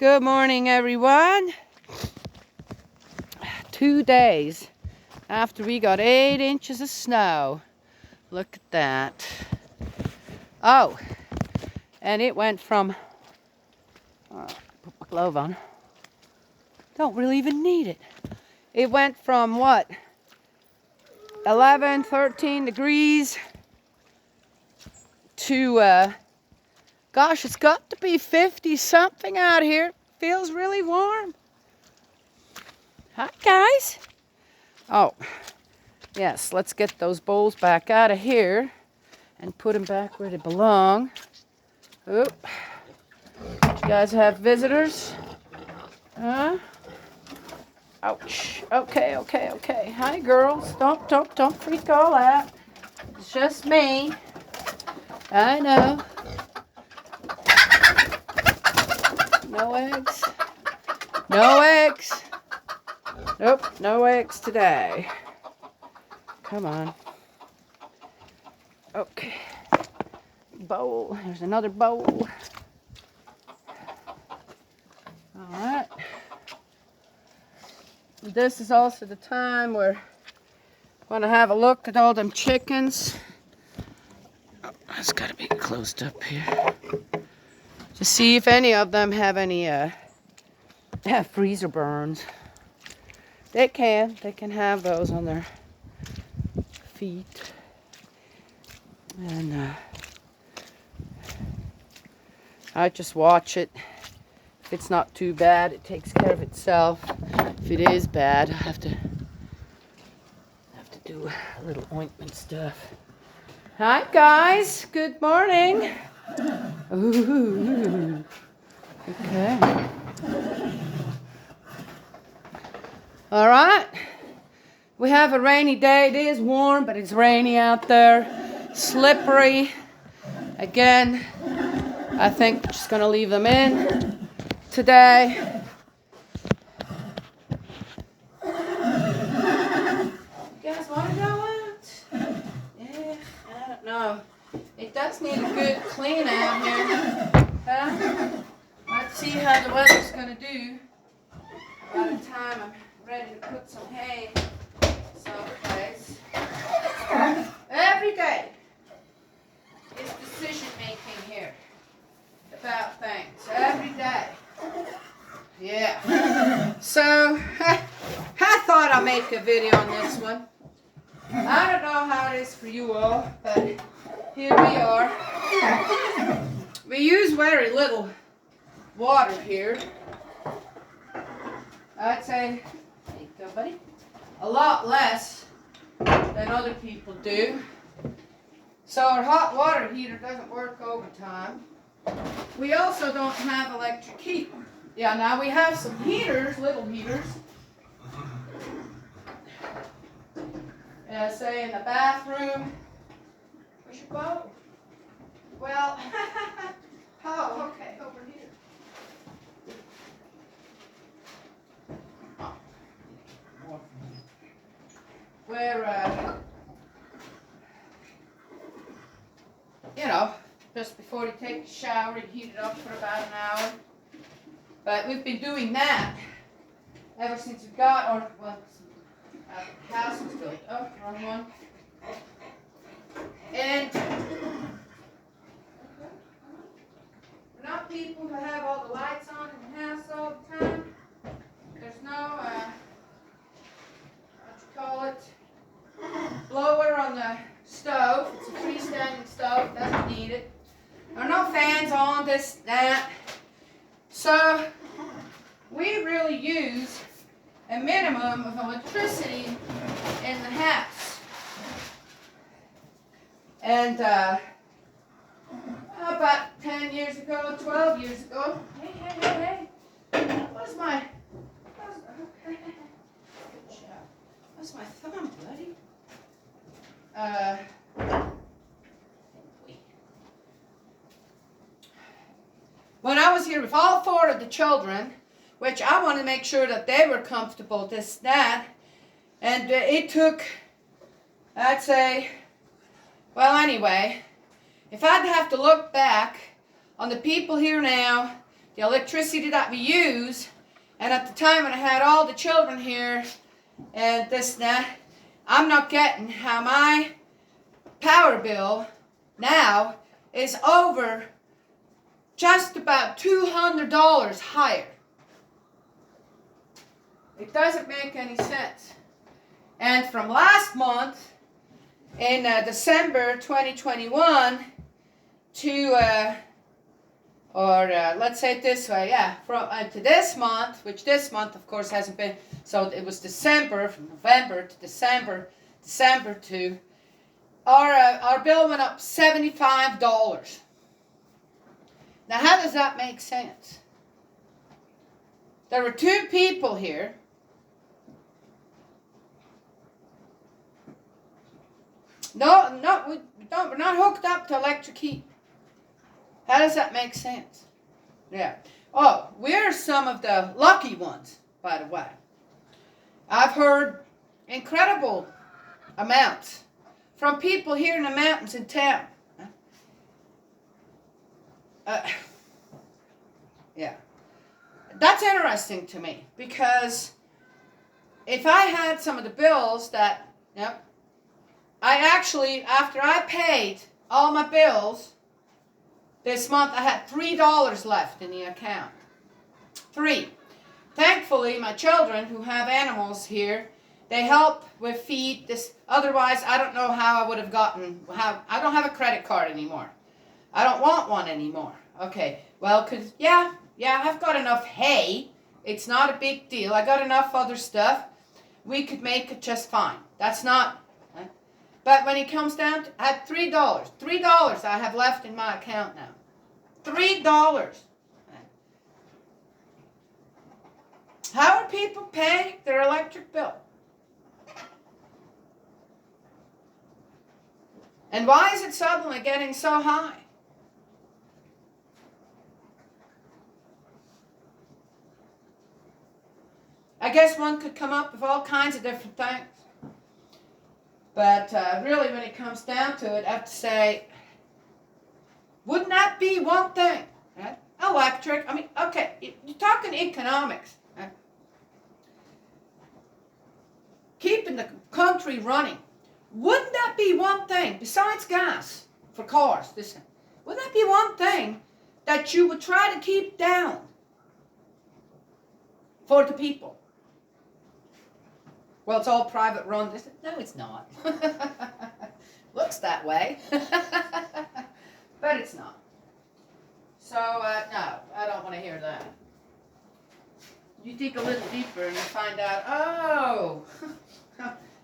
Good morning, everyone. 2 days after we got 8 inches of snow. Look at that. Oh, and it went from, put my glove on. Don't really even need it. It went from what? 11, 13 degrees to, gosh, it's got to be 50 something out here. Feels really warm. Hi, guys. Oh, yes, let's get those bowls back out of here and put them back where they belong. Oop. You guys have visitors? Huh? Ouch. Okay. Hi, girls. Don't freak all out. It's just me. I know. No eggs. No eggs. Nope, no eggs today. Come on. Okay. Bowl. There's another bowl. All right. This is also the time where I want to have a look at all them chickens. Oh, it's got to be closed up here. To see if any of them have any freezer burns. They can have those on their feet. And I just watch it. If it's not too bad, it takes care of itself. If it is bad, I have to do a little ointment stuff. Hi, guys. Good morning. Ooh. Okay. All right. We have a rainy day. It is warm, but it's rainy out there. Slippery. Again, I think we're just going to leave them in today. You guys want to go out? Yeah, I don't know. It does need a good clean out here. Let's see how the weather's going to do by the time I'm ready to put some hay someplace. Every day is decision making here about things. Every day. Yeah. So, I thought I'd make a video on this one. I don't know how it is for you all, but here we are. We use very little water here. I'd say, there you go, buddy, a lot less than other people do. So our hot water heater doesn't work overtime. We also don't have electric heat. Yeah, now we have some heaters, little heaters. Say in the bathroom. Where's your bowl? Well, oh, okay, over here. Oh. Where, you know, just before you take a shower, you heat it up for about an hour. But we've been doing that ever since we got our house was built. Oh, wrong one. And we're not people who have all the lights on in the house all the time. There's no, what you call it, blower on the stove. It's a freestanding stove, doesn't need it. There are no fans on, this, that. So we really use a minimum of electricity in the house. And about 10 years ago, 12 years ago, hey. What's my thumb, buddy? When I was here with all 4 of the children, which I wanted to make sure that they were comfortable, this, that, and it took, I'd say, well, anyway, if I'd have to look back on the people here now the electricity that we use. And at the time when I had all the children here and this and that, I'm not getting how my power bill now is over just about $200 higher. It doesn't make any sense. And from last month, in December 2021 to, let's say it this way, yeah, from to this month, which this month of course hasn't been, so it was December, from November to December to, our bill went up $75. Now how does that make sense? There were two people here. No, we're not hooked up to electric heat. How does that make sense? Yeah. Oh, we're some of the lucky ones, by the way. I've heard incredible amounts from people here in the mountains in town. Yeah. That's interesting to me, because if I had some of the bills that, I actually, after I paid all my bills this month, I had $3 left in the account. 3. Thankfully, my children who have animals here, they help with feed. This. Otherwise, I don't know how I would have gotten, I don't have a credit card anymore. I don't want one anymore. Okay, well, because, yeah, I've got enough hay. It's not a big deal. I got enough other stuff. We could make it just fine. That's not... But when it comes down to, I had $3. $3 I have left in my account now. $3. How are people paying their electric bill? And why is it suddenly getting so high? I guess one could come up with all kinds of different things. But really, when it comes down to it, I have to say, wouldn't that be one thing? Right? Electric, I mean, okay, you're talking economics. Right? Keeping the country running. Wouldn't that be one thing, besides gas for cars, wouldn't that be one thing that you would try to keep down for the people? Well, it's all private run. No, it's not. Looks that way. But it's not. So, no, I don't want to hear that. You dig a little deeper and you find out, oh,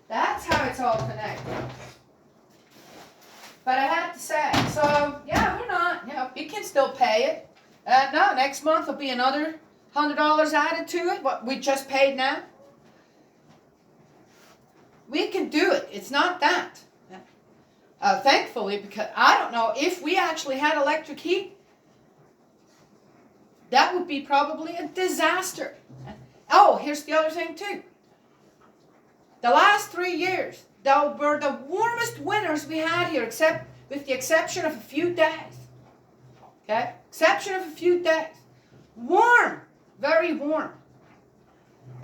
that's how it's all connected. But I have to say, so, yeah, we're not, you can still pay it. No, next month will be another $100 added to it, what we just paid now. We can do it. It's not that. Thankfully, because I don't know, if we actually had electric heat, that would be probably a disaster. Oh, here's the other thing too. The last 3 years, they were the warmest winters we had here, except with the exception of a few days. Okay? Exception of a few days. Warm. Very warm.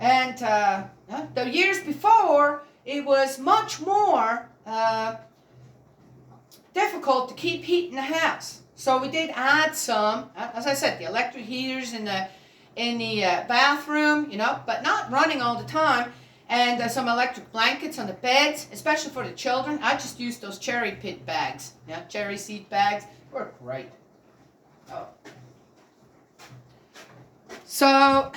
And the years before, it was much more difficult to keep heat in the house. So we did add some, as I said, the electric heaters in the bathroom, but not running all the time. And some electric blankets on the beds, especially for the children. I just used those cherry pit bags, cherry seed bags. Were great. Oh. So,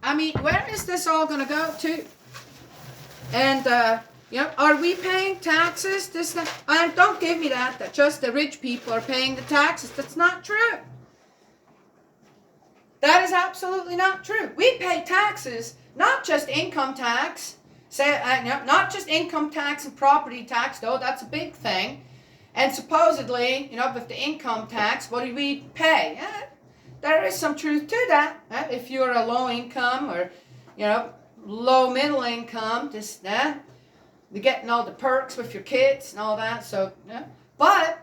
I mean, where is this all going to go to? And, are we paying taxes? And don't give me that just the rich people are paying the taxes. That's not true. That is absolutely not true. We pay taxes, not just income tax, not just income tax and property tax, though that's a big thing. And supposedly, with the income tax, what do we pay? There is some truth to that. If you're a low income or, low middle income, you're getting all the perks with your kids and all that. So, but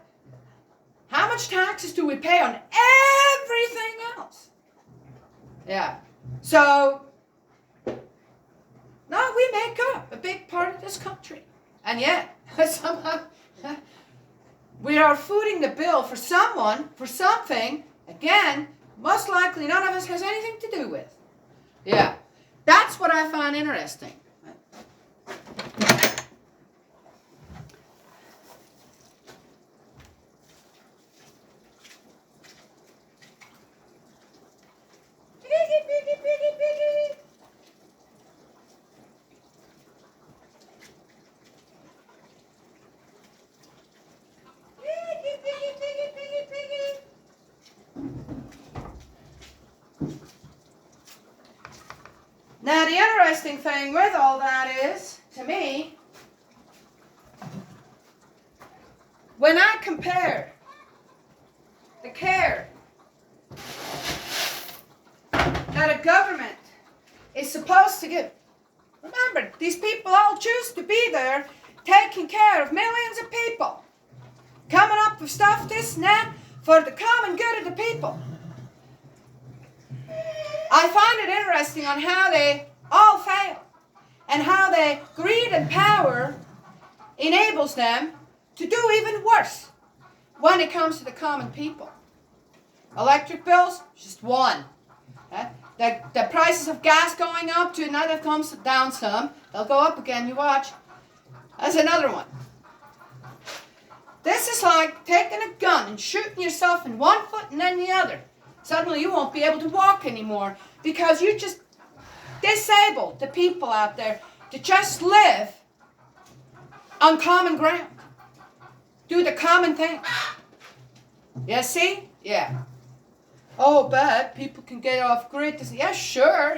much taxes do we pay on everything else? Yeah. So, no, we make up a big part of this country. And yet, somehow, we are footing the bill for someone, for something, again, most likely none of us has anything to do with. Yeah. That's what I find interesting. Now, the interesting thing with all that is, to me, when I compare the care that a government is supposed to give, remember, these people all choose to be there taking care of millions of people, coming up with stuff, this and that, for the common good of the people. I find it interesting on how they all fail and how their greed and power enables them to do even worse when it comes to the common people. Electric bills, just one. The prices of gas going up to another comes down some. They'll go up again, you watch. That's another one. This is like taking a gun and shooting yourself in one foot and then the other. Suddenly you won't be able to walk anymore because you just disabled the people out there to just live on common ground. Do the common thing. Yeah, see? Yeah. Oh, but people can get off grid. Yeah, sure.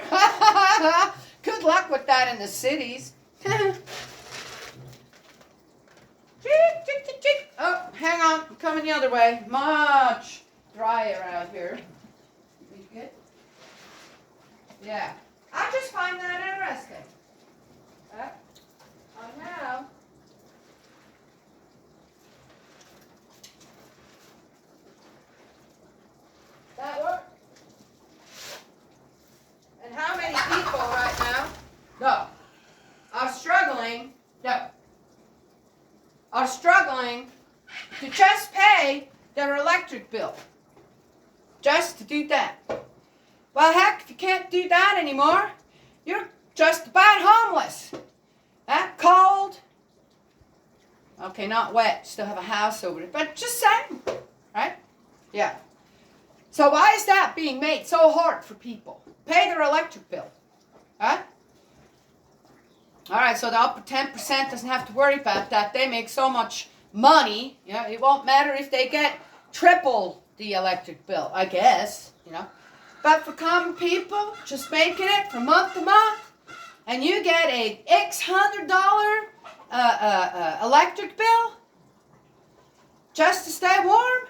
Good luck with that in the cities. Oh, hang on. I'm coming the other way. Much drier out here. You good? Yeah. I just find that interesting. Oh, now. That work? And how many people right now are struggling to just pay their electric bill? Just to do that. Well, heck, if you can't do that anymore, you're just about homeless. Cold. Okay, not wet. Still have a house over it. But just saying. Right? Yeah. So why is that being made so hard for people? Pay their electric bill. Huh? All right, so the upper 10% doesn't have to worry about that. They make so much money. You know, it won't matter if they get triple the electric bill, I guess. You know. But for common people, just making it from month to month, and you get a X $100 electric bill just to stay warm.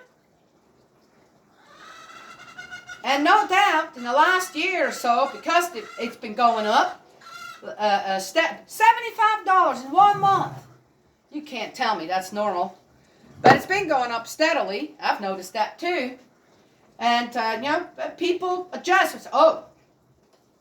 And no doubt, in the last year or so, because it's been going up, $75 in 1 month. You can't tell me that's normal. But it's been going up steadily. I've noticed that too. And, people adjust. Oh,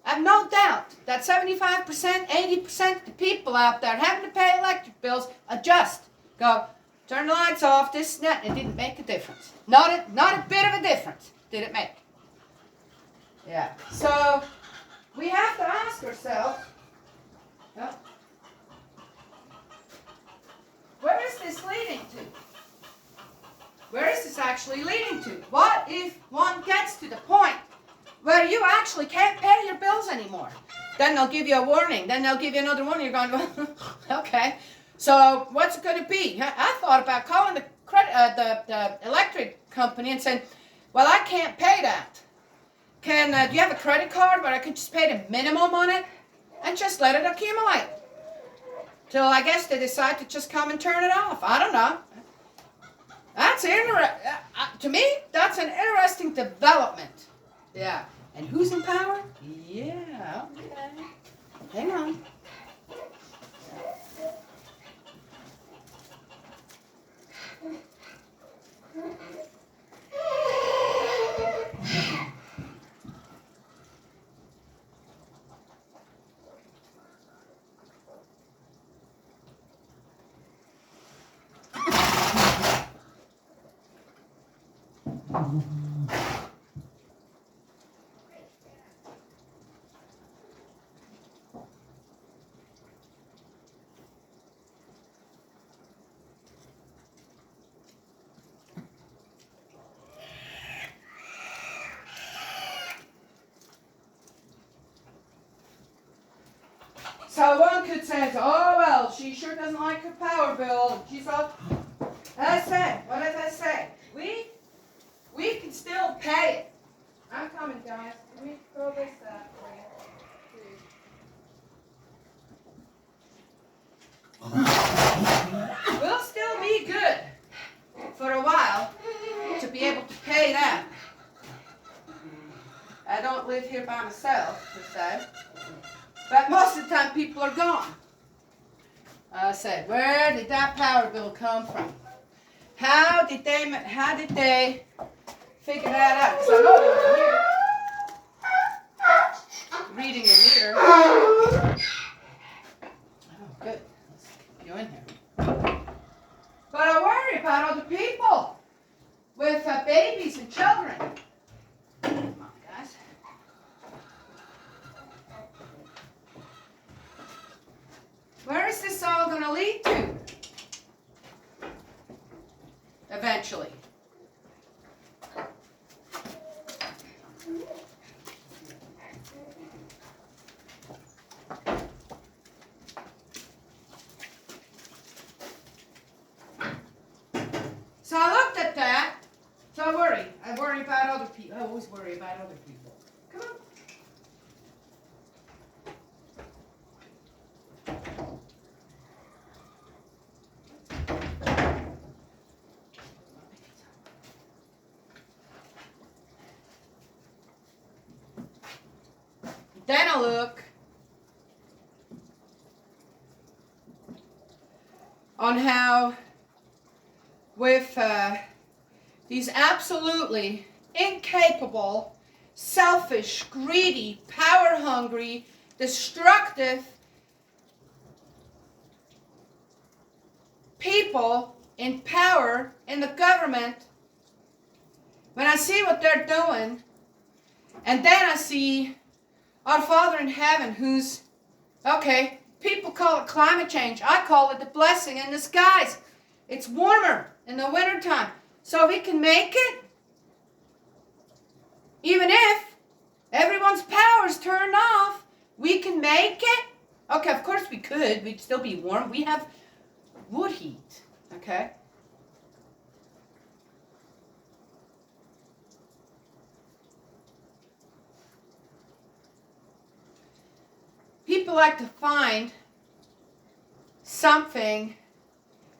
I have no doubt that 75%, 80% of the people out there having to pay electric bills adjust. Go, turn the lights off, this and that. It didn't make a difference. Not a bit of a difference did it make. Yeah. So, we have to ask ourselves, where is this leading to? Where is this actually leading to? What if one gets to the point where you actually can't pay your bills anymore? Then they'll give you a warning. Then they'll give you another one. You're going, well, okay. So what's it going to be? I thought about calling the electric company and saying, well, I can't pay that. Do you have a credit card where I could just pay the minimum on it and just let it accumulate? Till I guess they decide to just come and turn it off. I don't know. That's interesting. To me, that's an interesting development. Yeah. And who's in power? Yeah. Okay. Hang on. So one could say, oh well, she sure doesn't like her power bill. She's all, I said, what did I say? We can still pay it. I'm coming, guys. Let me throw this out for you. We'll still be good for a while to be able to pay that. I don't live here by myself, per se. But most of the time people are gone. I said, where did that power bill come from? How did they figure that out? Because I know they were here reading the meter. Oh, good. Let's get you in here. But I worry about other people with babies and children. Come on, guys. Where is this all going to lead to? Eventually. So I looked at that. So I worry. I worry about other people. I always worry about other people. Come on. Then I look on how with these absolutely incapable, selfish, greedy, power-hungry, destructive people in power in the government, when I see what they're doing, and then I see our Father in heaven who's, okay, people call it climate change. I call it the blessing in disguise. It's warmer in the wintertime. So we can make it, even if everyone's power is turned off, we can make it. Okay, of course we could. We'd still be warm. We have wood heat, okay? People like to find something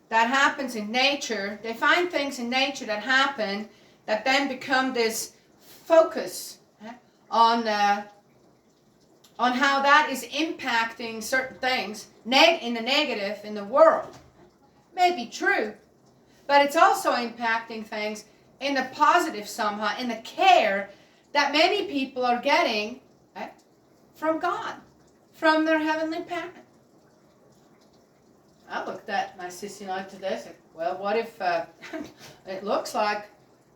that happens in nature. They find things in nature that happen that then become this focus on how that is impacting certain things in the negative in the world. May be true, but it's also impacting things in the positive somehow, in the care that many people are getting from God, from their heavenly parent. I looked at my sissy night today and said, well, what if it looks like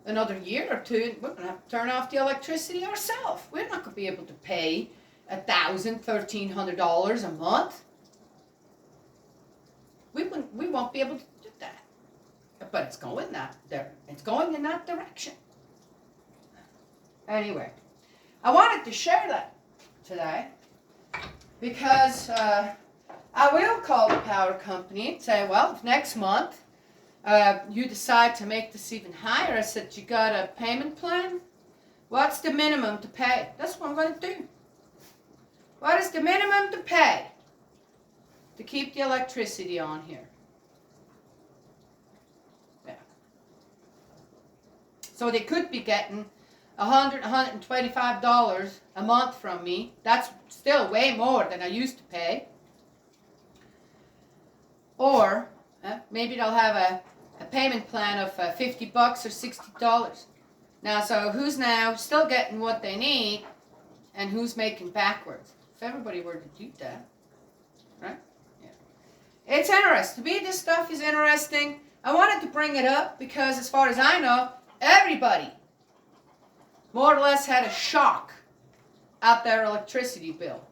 another year or two, we're going to have to turn off the electricity ourselves. We're not going to be able to pay $1,000, $1,300 a month. We won't be able to do that. But it's going It's going in that direction. Anyway, I wanted to share that today because I will call the power company and say, well, if next month you decide to make this even higher, I said, you got a payment plan? What's the minimum to pay? That's what I'm going to do. What is the minimum to pay to keep the electricity on here? Yeah. So they could be getting $100, $125 a month from me. That's still way more than I used to pay. Or maybe they'll have a payment plan of $50 or $60. Now, so who's now still getting what they need and who's making backwards? If everybody were to do that, right? Yeah. It's interesting. To me, this stuff is interesting. I wanted to bring it up because as far as I know, everybody more or less had a shock at their electricity bill.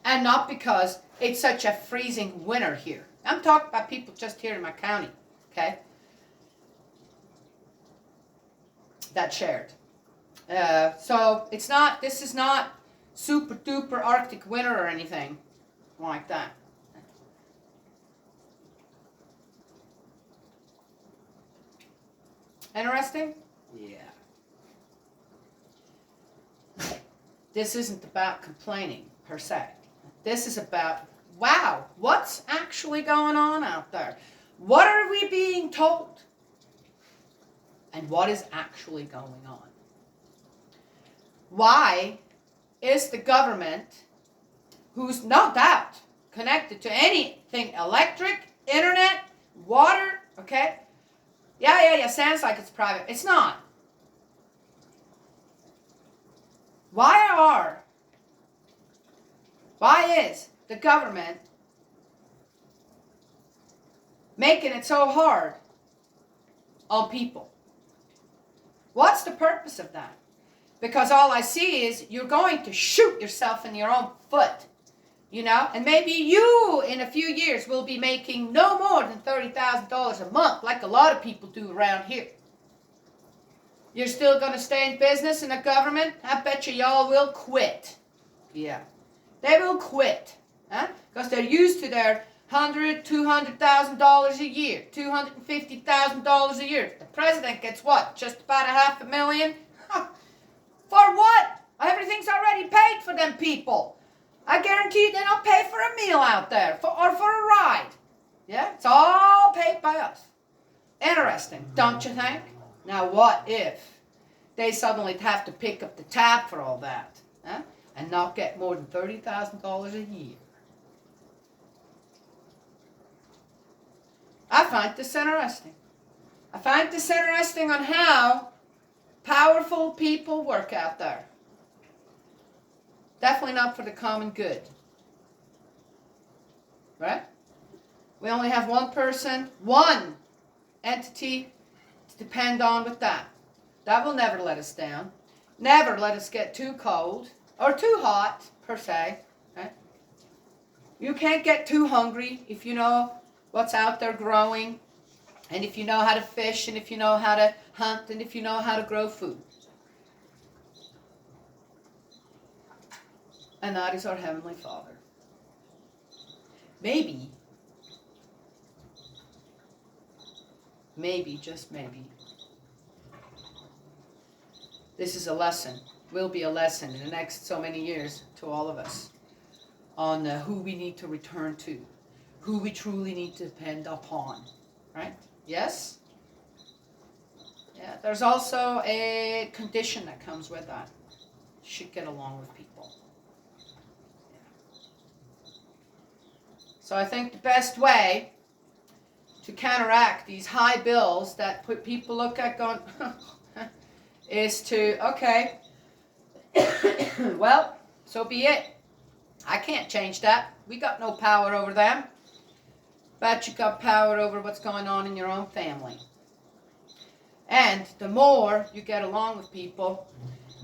And not because it's such a freezing winter here. I'm talking about people just here in my county, okay, that shared. So it's not, this is not super duper Arctic winter or anything like that. Interesting? Yeah. This isn't about complaining per se. This is about, wow, what's actually going on out there? What are we being told? And what is actually going on? Why is the government, who's no doubt connected to anything electric, internet, water, okay? Yeah, sounds like it's private. It's not. Why is the government making it so hard on people? What's the purpose of that? Because all I see is you're going to shoot yourself in your own foot, you know? And maybe you, in a few years, will be making no more than $30,000 a month, like a lot of people do around here. You're still going to stay in business in the government? I bet you y'all will quit. Yeah. They will quit. Huh? Because they're used to their $100,000, $200,000 a year, $250,000 a year. The president gets what? Just about $500,000? For what? Everything's already paid for them people. I guarantee you they don't pay for a meal out there or for a ride. Yeah? It's all paid by us. Interesting, don't you think? Now what if they suddenly have to pick up the tab for all that, huh? And not get more than $30,000 a year? I find this interesting. I find this interesting on how powerful people work out there. Definitely not for the common good. Right? We only have one person, one entity to depend on with that. That will never let us down. Never let us get too cold or too hot, per se. Right? You can't get too hungry if you know what's out there growing, and if you know how to fish, and if you know how to hunt, and if you know how to grow food. And that is our Heavenly Father. Maybe, just maybe, this is a lesson, will be a lesson in the next so many years to all of us on who we need to return to, who we truly need to depend upon, right? Yes? Yeah, there's also a condition that comes with that. You should get along with people. Yeah. So I think the best way to counteract these high bills that people look at going, is to, okay, well, so be it. I can't change that. We got no power over them. But you got power over what's going on in your own family. And the more you get along with people,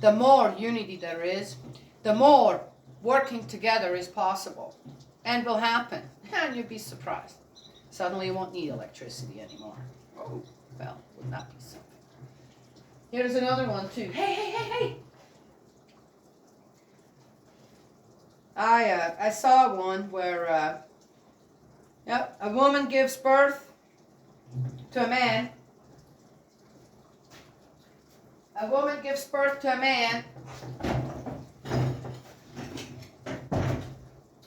the more unity there is, the more working together is possible and will happen. And you'll be surprised. Suddenly you won't need electricity anymore. Oh, well, wouldn't that be something? Here's another one too. Hey. I saw one where a woman gives birth to a man. A woman gives birth to a man.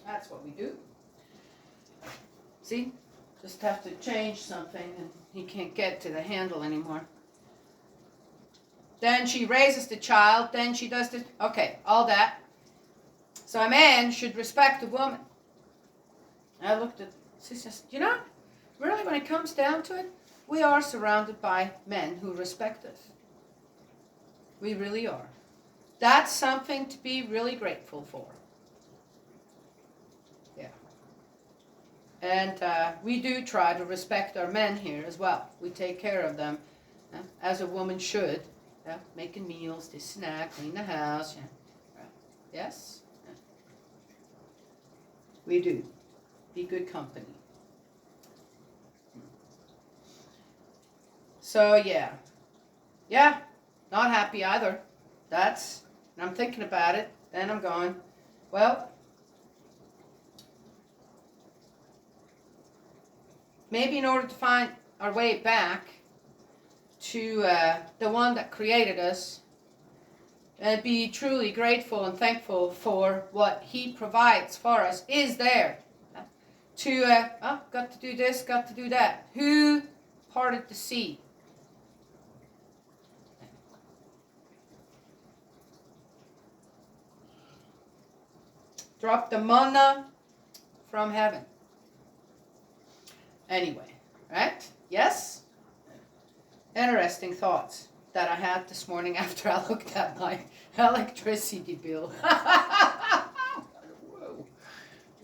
That's what we do. See? Just have to change something and he can't get to the handle anymore. Then she raises the child. Then she does this. Okay, all that. So a man should respect a woman. I looked at, she says, you know, really when it comes down to it, we are surrounded by men who respect us. We really are. That's something to be really grateful for. Yeah. And we do try to respect our men here as well. We take care of them as a woman should. Yeah, making meals, this and that, clean the house. Yeah. Yes? Yeah. We do. Be good company. So, yeah. Yeah, not happy either. And I'm thinking about it. Then I'm going, well, maybe in order to find our way back to the one that created us, and be truly grateful and thankful for what he provides for us is there. To, got to do this, got to do that. Who parted the sea? Dropped the manna from heaven. Anyway, right? Yes? Interesting thoughts that I had this morning after I looked at my electricity bill. Whoa.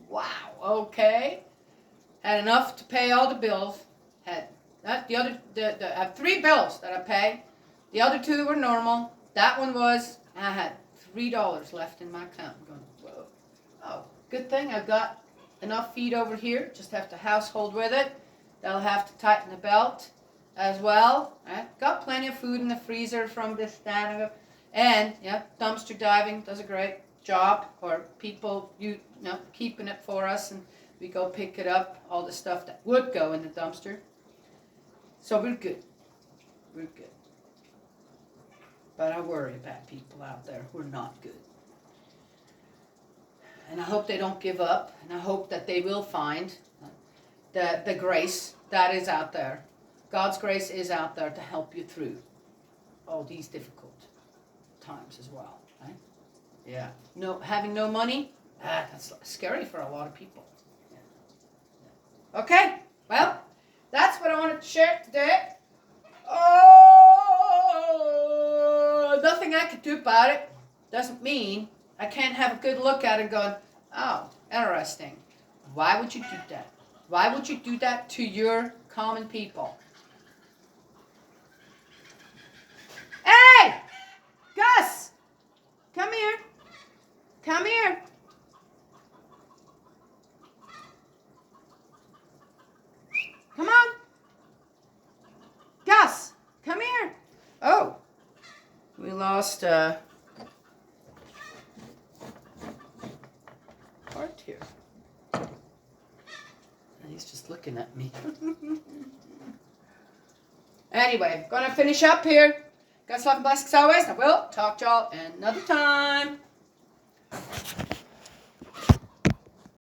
Wow, okay. Had enough to pay all the bills. I have 3 bills that I pay. The other 2 were normal. That one was, I had $3 left in my account. I'm going, whoa. Oh, good thing I've got enough feed over here. Just have to household with it. They'll have to tighten the belt as well. Right? Got plenty of food in the freezer from this stand. And, yeah, dumpster diving does a great job. Or people, keeping it for us. And we go pick it up. All the stuff that would go in the dumpster. So we're good. We're good. But I worry about people out there who are not good. And I hope they don't give up. And I hope that they will find the grace that is out there. God's grace is out there to help you through all these difficult times as well. Right? Yeah. Having no money, that's scary for a lot of people. Yeah. Okay. Well, that's what I wanted to share today. Oh, nothing I could do about it. Doesn't mean I can't have a good look at it and going, oh, interesting. Why would you do that? Why would you do that to your common people? Hey! Gus! Come here. Come here. Come on. Gus, come here. Oh, we lost part here. He's just looking at me. Anyway, gonna finish up here. God's love and blessings always. I will talk to y'all another time.